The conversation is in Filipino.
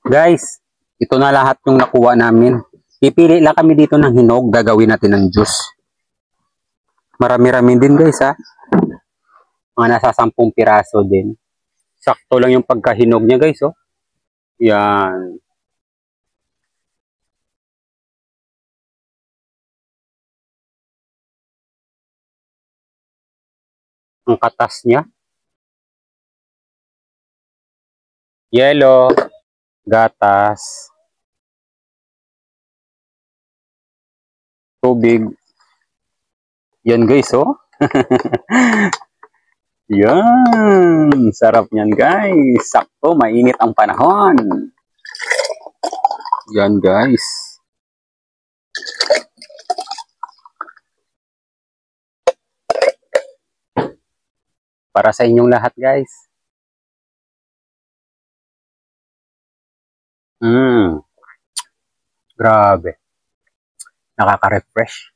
Guys, ito na lahat yung nakuha namin. Pipili lang kami dito ng hinog, gagawin natin ng juice. Marami-rami din guys ha. Mga nasa 10 piraso din. Sakto lang yung pagkahinog niya guys oh. Yan. Ang katas niya. Yellow. Gatas. Tubig. Yan guys oh. Yan. Sarap niyan guys. Sakto, mainit ang panahon. Yan guys. Para sa inyong lahat guys. Grabe. Nakaka-refresh.